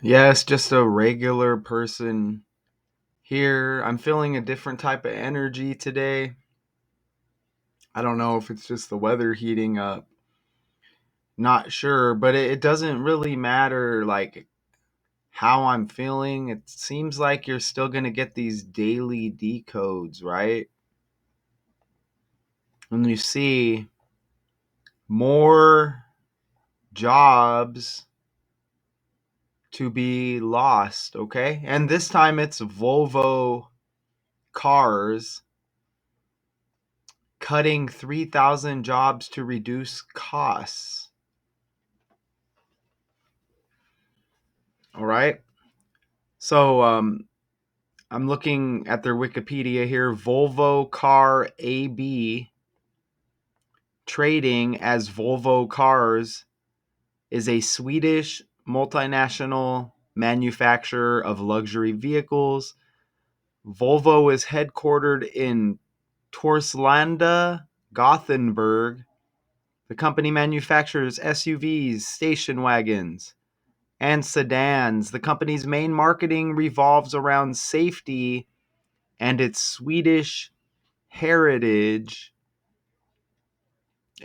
Yes, just a regular person here. I'm feeling a different type of energy today. I don't know if it's just the weather heating up. Not sure, but it doesn't really matter like how I'm feeling. It seems like you're still going to get these daily decodes, right? And you see more jobs to be lost, okay? And this time it's Volvo Cars cutting 3,000 jobs to reduce costs. All right. So I'm looking at their Wikipedia here. Volvo Car AB, trading as Volvo Cars, is a Swedish multinational manufacturer of luxury vehicles. Volvo is headquartered in Torslanda, Gothenburg. The company manufactures SUVs, station wagons, and sedans. The company's main marketing revolves around safety and its Swedish heritage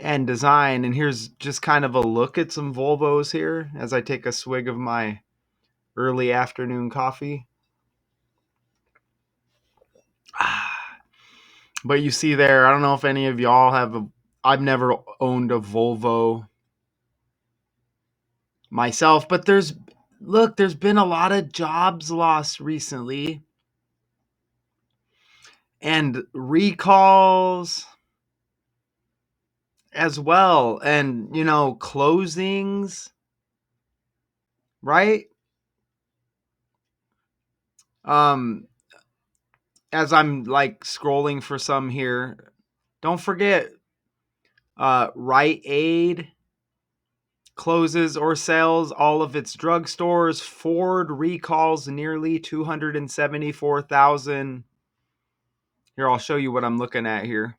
and design. And here's just kind of a look at some Volvos here as I take a swig of my early afternoon coffee. But you see there, I don't know if any of y'all I've never owned a Volvo myself, but there's been a lot of jobs lost recently and recalls as well, and closings, right? um as I'm like scrolling for some here, don't forget Rite Aid closes or sells all of its drugstores. Ford recalls nearly 274,000. Here, I'll show you what I'm looking at here.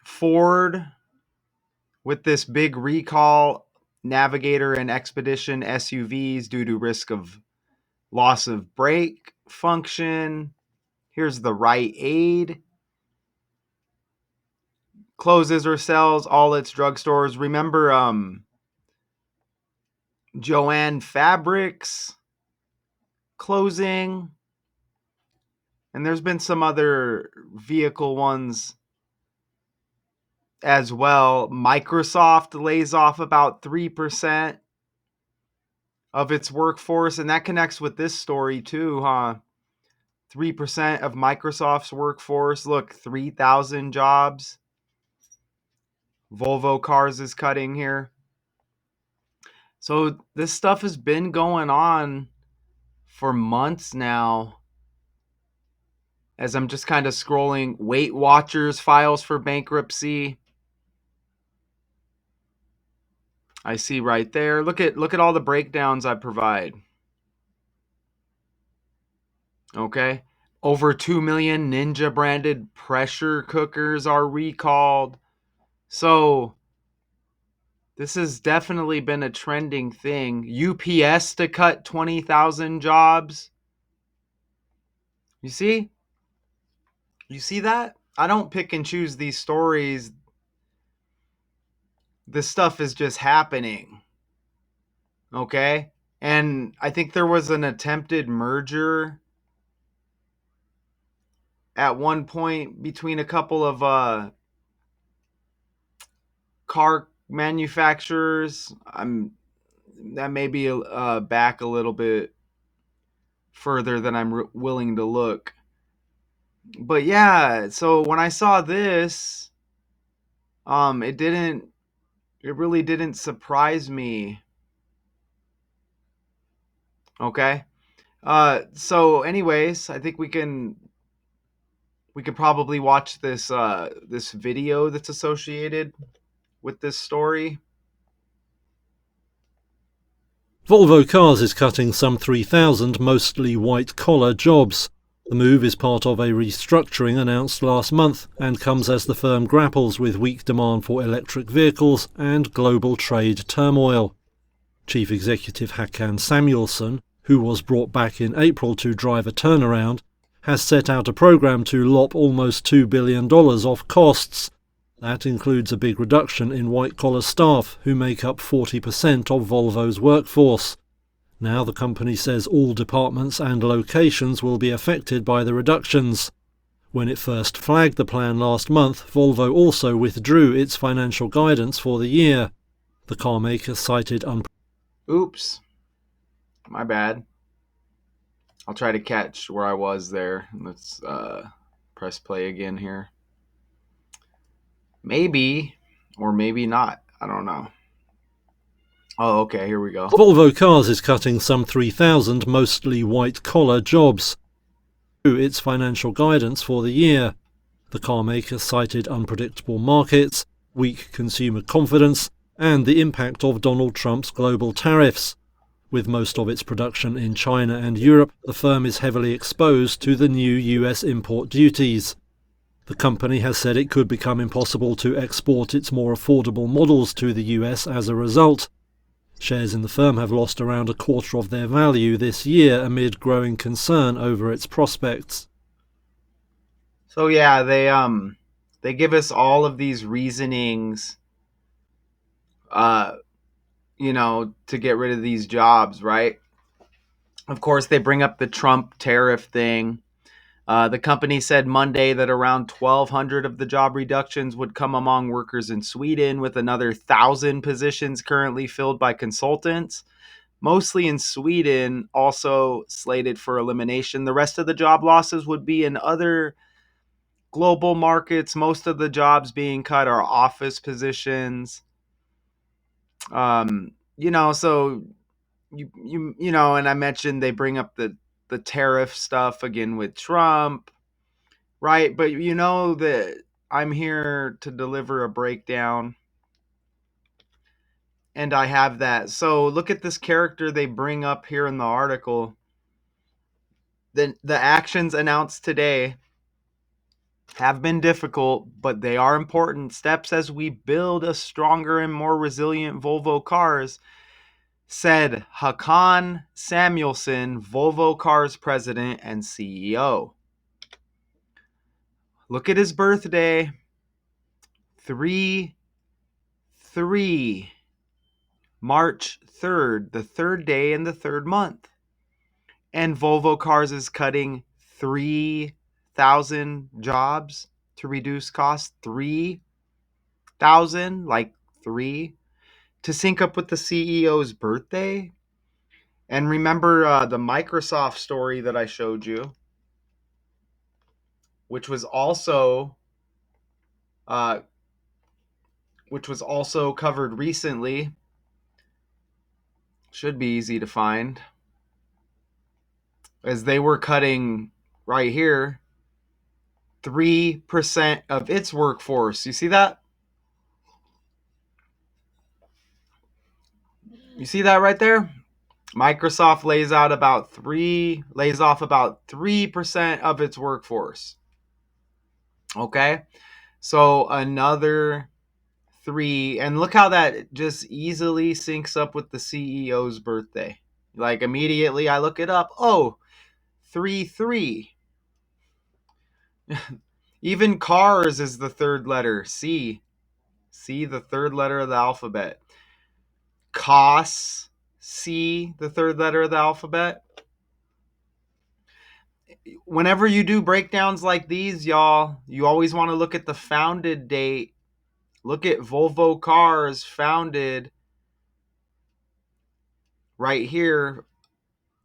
Ford, with this big recall, Navigator and Expedition SUVs due to risk of loss of brake function. Here's the Rite Aid. Closes or sells all its drugstores. Remember Joanne Fabrics closing? And there's been some other vehicle ones as well. Microsoft lays off about 3% of its workforce, and that connects with this story too, huh? 3% of Microsoft's workforce. Look, 3,000 jobs. Volvo Cars is cutting here. So this stuff has been going on for months now. As I'm just kind of scrolling, Weight Watchers files for bankruptcy. I see right there. Look at all the breakdowns I provide. Okay. Over 2 million Ninja branded pressure cookers are recalled. So this has definitely been a trending thing. UPS to cut 20,000 jobs. You see? You see that? I don't pick and choose these stories. This stuff is just happening. Okay? And I think there was an attempted merger at one point between a couple of car manufacturers. That may be back a little bit further than I'm willing to look. But yeah, so when I saw this, it really didn't surprise me. Okay. So anyways, I think we could probably watch this video that's associated with this story. Volvo Cars is cutting some 3,000 mostly white-collar jobs. The move is part of a restructuring announced last month and comes as the firm grapples with weak demand for electric vehicles and global trade turmoil. Chief Executive Hakan Samuelsson, who was brought back in April to drive a turnaround, has set out a program to lop almost $2 billion off costs. That includes a big reduction in white-collar staff, who make up 40% of Volvo's workforce. Now the company says all departments and locations will be affected by the reductions. When it first flagged the plan last month, Volvo also withdrew its financial guidance for the year. The carmaker cited Oops. My bad. I'll try to catch where I was there. Let's press play again here. Maybe, or maybe not. I don't know. Oh, okay, here we go. Volvo Cars is cutting some 3,000 mostly white-collar jobs. Its financial guidance for the year. The carmaker cited unpredictable markets, weak consumer confidence, and the impact of Donald Trump's global tariffs. With most of its production in China and Europe, the firm is heavily exposed to the new US import duties. The company has said it could become impossible to export its more affordable models to the US as a result. Shares in the firm have lost around a quarter of their value this year amid growing concern over its prospects. So yeah, they give us all of these reasonings to get rid of these jobs, right? Of course, they bring up the Trump tariff thing. The company said Monday that around 1,200 of the job reductions would come among workers in Sweden, with another 1,000 positions currently filled by consultants, mostly in Sweden, also slated for elimination. The rest of the job losses would be in other global markets. Most of the jobs being cut are office positions. So and I mentioned they bring up the tariff stuff again with Trump, right? But you know that I'm here to deliver a breakdown, and I have that. So look at this character they bring up here in the article. The actions announced today have been difficult, but they are important steps as we build a stronger and more resilient Volvo Cars, said Hakan Samuelsson, Volvo Cars president and CEO. Look at his birthday. 3/3, March 3rd, the third day in the third month. And Volvo Cars is cutting 3,000 jobs to reduce costs. 3,000, like 3, to sync up with the CEO's birthday. And remember the Microsoft story that I showed you, which was also covered recently. Should be easy to find, as they were cutting right here 3% of its workforce. You see that? You see that right there? Microsoft lays off about 3% of its workforce. Okay? So another 3, and look how that just easily syncs up with the CEO's birthday. Like immediately I look it up. Oh, 3/3. Even cars is the third letter, C. C, the third letter of the alphabet. Costs, C, the third letter of the alphabet. Whenever you do breakdowns like these, y'all, you always want to look at the founded date. Look at Volvo Cars, founded right here,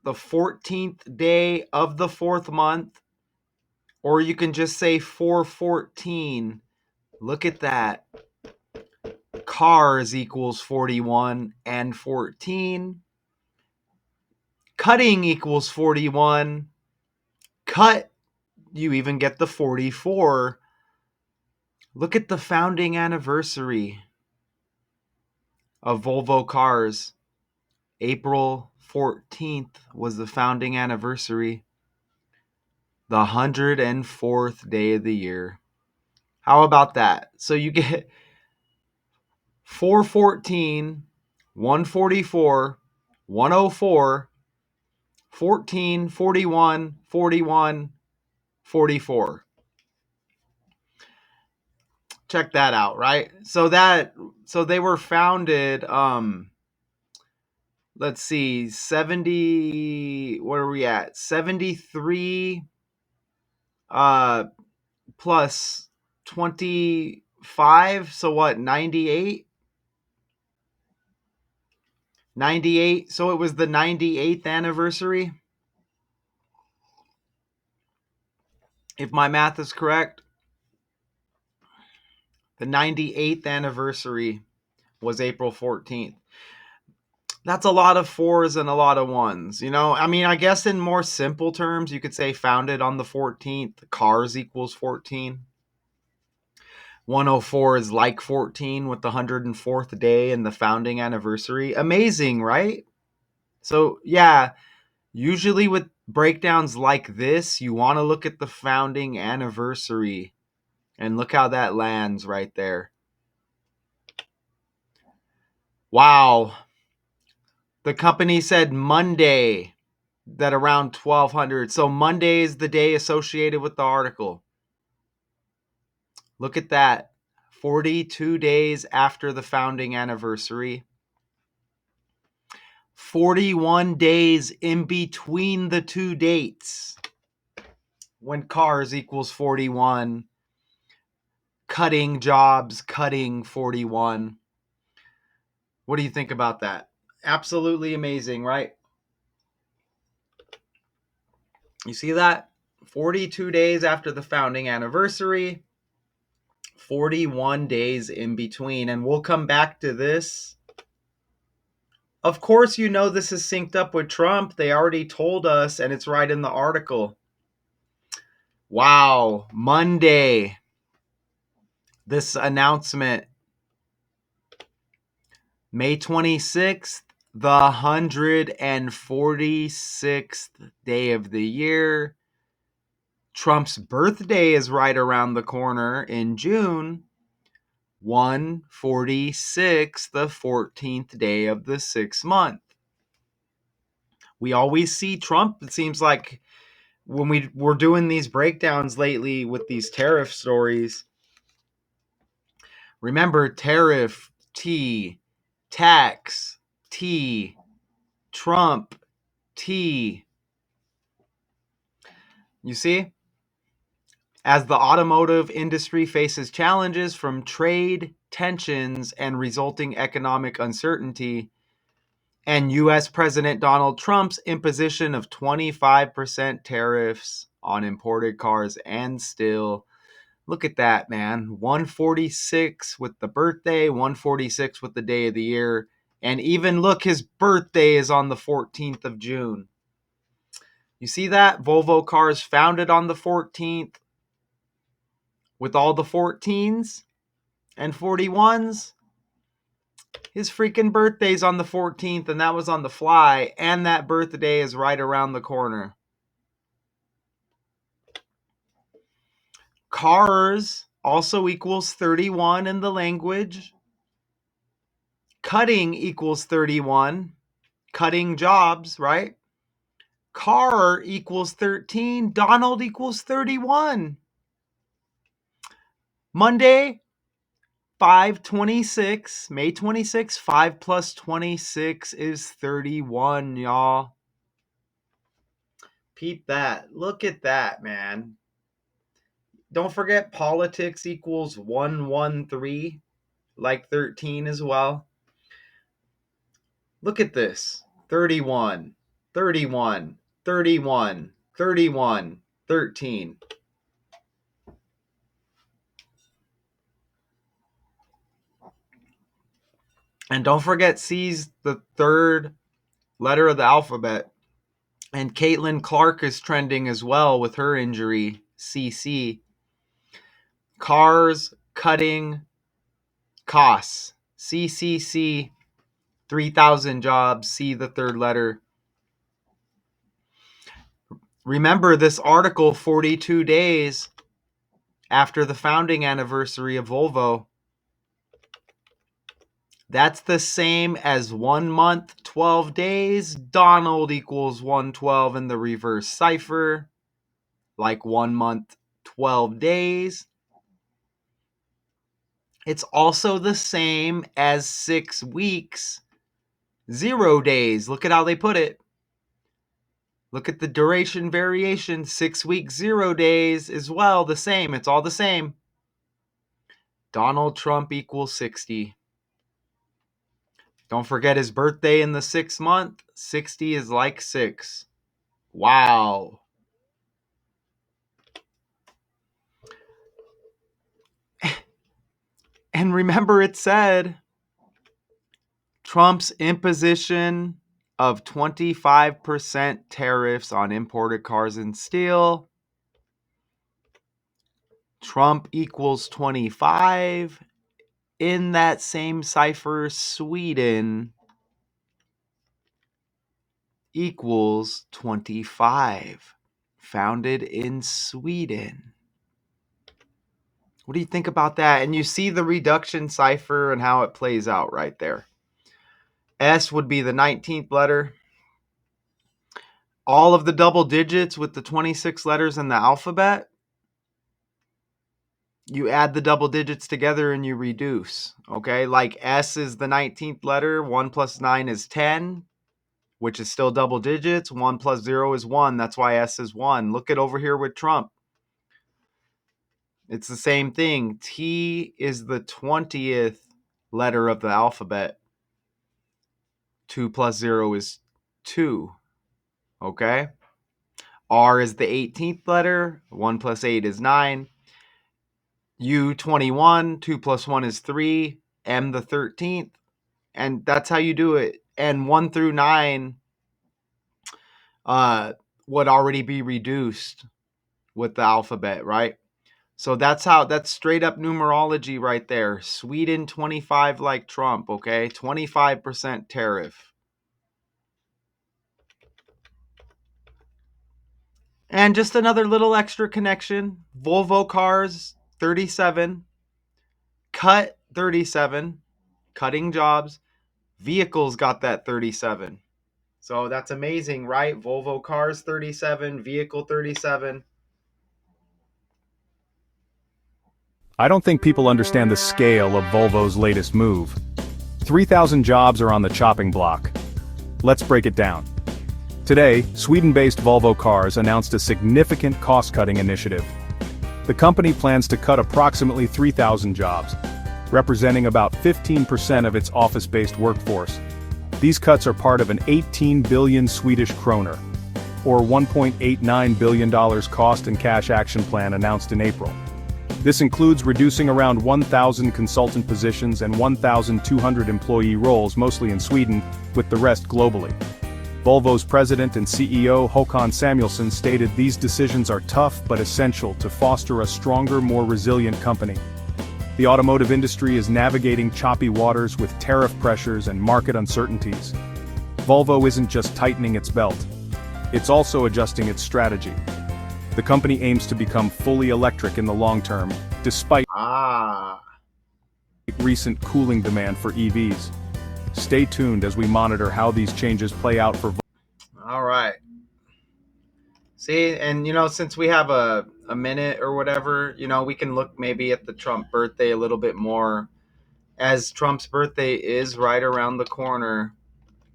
the 14th day of the 4th month. Or you can just say 4/14. Look at that. Cars equals 41 and 14. Cutting equals 41. Cut, you even get the 44. Look at the founding anniversary of Volvo Cars. April 14th was the founding anniversary. The 104th day of the year. How about that? So you get 4/14, 144, 104, 14, 41, 41, 44. Check that out, right? So they were founded let's see, 70, where are we at? 73 uh plus 25, so what, 98? 98. So it was the 98th anniversary, if my math is correct. The 98th anniversary was April 14th. That's a lot of fours and a lot of ones. I mean, I guess in more simple terms, you could say founded on the 14th. Cars equals 14. 104 is like 14 with the 104th day and the founding anniversary. Amazing, right? So, yeah, usually with breakdowns like this, you want to look at the founding anniversary. And look how that lands right there. Wow. The company said Monday, that around 1200. So Monday is the day associated with the article. Look at that. 42 days after the founding anniversary. 41 days in between the two dates. When cars equals 41. Cutting jobs, cutting 41. What do you think about that? Absolutely amazing, right? You see that? 42 days after the founding anniversary, 41 days in between. And we'll come back to this. Of course, this is synced up with Trump. They already told us, and it's right in the article. Wow. Monday, this announcement. May 26th, the 146th day of the year. Trump's birthday is right around the corner in June. 146, the 14th day of the 6th month. We always see Trump. It seems like when we're doing these breakdowns lately with these tariff stories. Remember, tariff, T, tax, T, Trump, T. You see? As the automotive industry faces challenges from trade tensions and resulting economic uncertainty, and U.S. President Donald Trump's imposition of 25% tariffs on imported cars and steel. Look at that, man. 146 with the birthday, 146 with the day of the year. And even look, his birthday is on the 14th of June. You see that? Volvo Cars founded on the 14th with all the 14s and 41s. His freaking birthday's on the 14th, and that was on the fly, and that birthday is right around the corner. Cars also equals 31 in the language. Cutting equals 31. Cutting jobs, right? Car equals 13. Donald equals 31. Monday, 5/26, May 26, 5 plus 26 is 31, y'all. Peep that. Look at that, man. Don't forget politics equals 113, like 13 as well. Look at this. 31, 31, 31, 31, 13. And don't forget C's the third letter of the alphabet. And Caitlin Clark is trending as well with her injury, CC. Cars, cutting, costs. CCC, 3,000 jobs. C, the third letter. Remember this article 42 days after the founding anniversary of Volvo. That's the same as 1 month, 12 days. Donald equals 112 in the reverse cipher, like 1 month, 12 days. It's also the same as 6 weeks, 0 days. Look at how they put it. Look at the duration variation. 6 weeks, 0 days as well. The same. It's all the same. Donald Trump equals 60. Don't forget his birthday in the 6th month. 60 is like 6. Wow. And remember, it said Trump's imposition of 25% tariffs on imported cars and steel. Trump equals 25. In that same cipher, Sweden equals 25. Founded in Sweden. What do you think about that? And you see the reduction cipher and how it plays out right there. S would be the 19th letter. All of the double digits with the 26 letters in the alphabet, you add the double digits together and you reduce. Okay, like S is the 19th letter. 1 plus 9 is 10, which is still double digits. 1 plus 0 is 1. That's why S is 1. Look at over here with Trump. It's the same thing. T is the 20th letter of the alphabet. 2 plus 0 is 2. Okay. R is the 18th letter. 1 plus 8 is 9. U 21. 2 plus 1 is 3. M the 13th. And that's how you do it. And 1 through 9 would already be reduced with the alphabet, right? So that's straight up numerology right there. Sweden 25 like Trump, okay? 25% tariff. And just another little extra connection. Volvo Cars 37, cut 37, cutting jobs. Vehicles got that 37. So that's amazing, right? Volvo Cars 37, vehicle 37. I don't think people understand the scale of Volvo's latest move. 3,000 jobs are on the chopping block. Let's break it down. Today, Sweden-based Volvo Cars announced a significant cost-cutting initiative. The company plans to cut approximately 3,000 jobs, representing about 15% of its office-based workforce. These cuts are part of an 18 billion Swedish kroner, or $1.89 billion cost and cash action plan announced in April. This includes reducing around 1,000 consultant positions and 1,200 employee roles, mostly in Sweden, with the rest globally. Volvo's president and CEO Håkan Samuelsson stated these decisions are tough but essential to foster a stronger, more resilient company. The automotive industry is navigating choppy waters with tariff pressures and market uncertainties. Volvo isn't just tightening its belt, it's also adjusting its strategy. The company aims to become fully electric in the long term, despite recent cooling demand for EVs. Stay tuned as we monitor how these changes play out for Volvo. All right. See, and since we have a minute or whatever, we can look maybe at the Trump birthday a little bit more, as Trump's birthday is right around the corner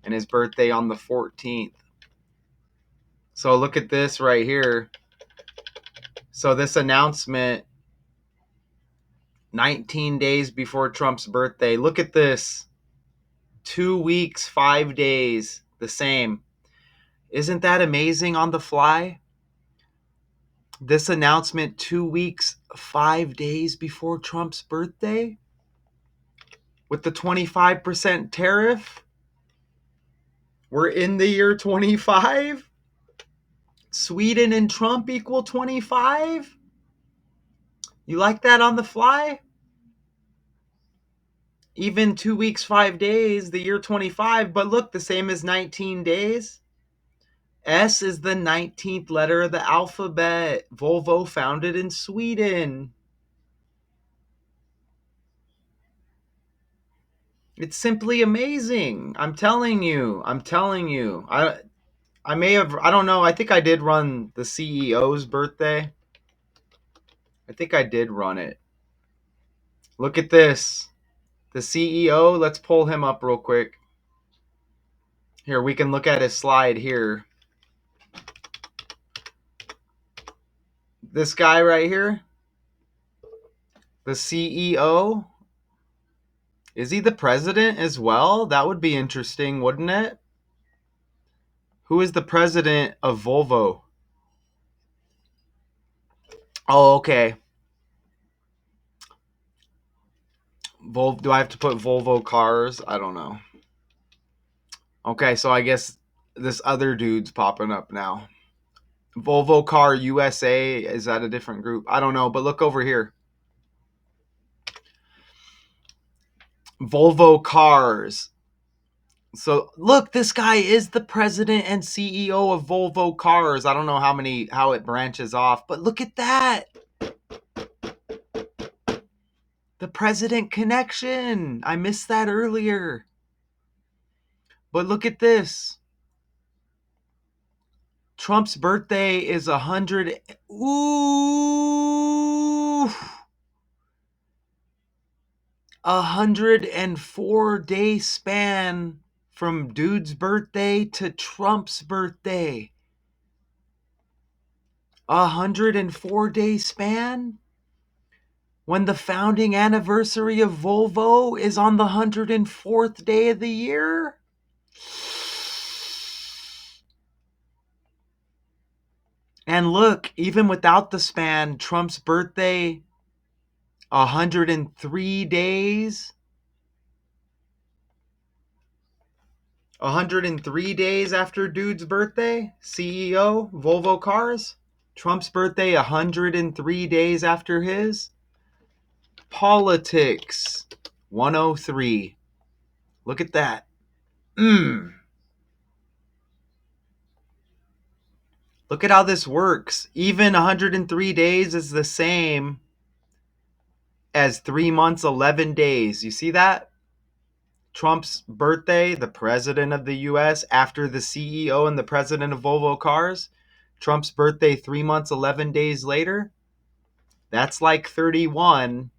and his birthday on the 14th. So look at this right here. So this announcement 19 days before Trump's birthday. Look at this. 2 weeks, 5 days, the same. Isn't that amazing on the fly? This announcement 2 weeks, 5 days before Trump's birthday with the 25% tariff. We're in the year 25. Sweden and Trump equal 25. You like that on the fly? Even 2 weeks, 5 days, the year 25. But look, the same as 19 days. S is the 19th letter of the alphabet. Volvo founded in Sweden. It's simply amazing. I'm telling you. I'm telling you. I may have, I don't know. I think I did run the CEO's birthday. I think I did run it. Look at this. The CEO, let's pull him up real quick. Here, we can look at his slide here. This guy right here, the CEO, is he the president as well? That would be interesting, wouldn't it? Who is the president of Volvo? Oh, okay. Do I have to put Volvo Cars? I don't know. Okay, so I guess this other dude's popping up now. Volvo Car USA, is that a different group? I don't know, but look over here. Volvo Cars. So look, this guy is the president and CEO of Volvo Cars. I don't know how it branches off, but look at that. The president connection. I missed that earlier. But look at this. Trump's birthday is 100. Ooh. 104-day span from dude's birthday to Trump's birthday. 104-day span? When the founding anniversary of Volvo is on the 104th day of the year? And look, even without the span, Trump's birthday, 103 days. 103 days after dude's birthday, CEO, Volvo Cars. Trump's birthday, 103 days after his. Politics, 103. Look at that. Look at how this works. Even 103 days is the same as 3 months, 11 days. You see that? Trump's birthday, the president of the US, after the CEO and the president of Volvo Cars. Trump's birthday 3 months, 11 days later. That's like 31.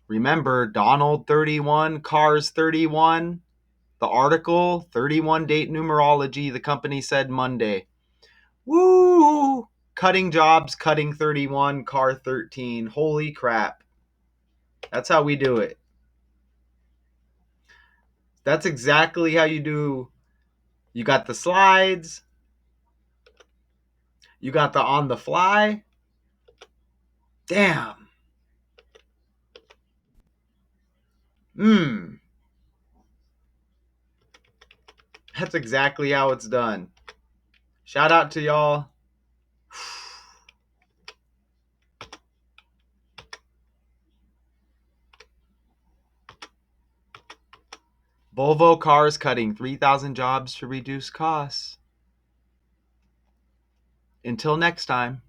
Remember, Donald 31, Cars 31. The article, 31 date numerology, the company said Monday. Woo! Cutting jobs, cutting 31, car 13. Holy crap. That's how we do it. That's exactly how you do. You got the slides. You got the on the fly. Damn. That's exactly how it's done. Shout out to y'all. Volvo Cars cutting 3,000 jobs to reduce costs. Until next time.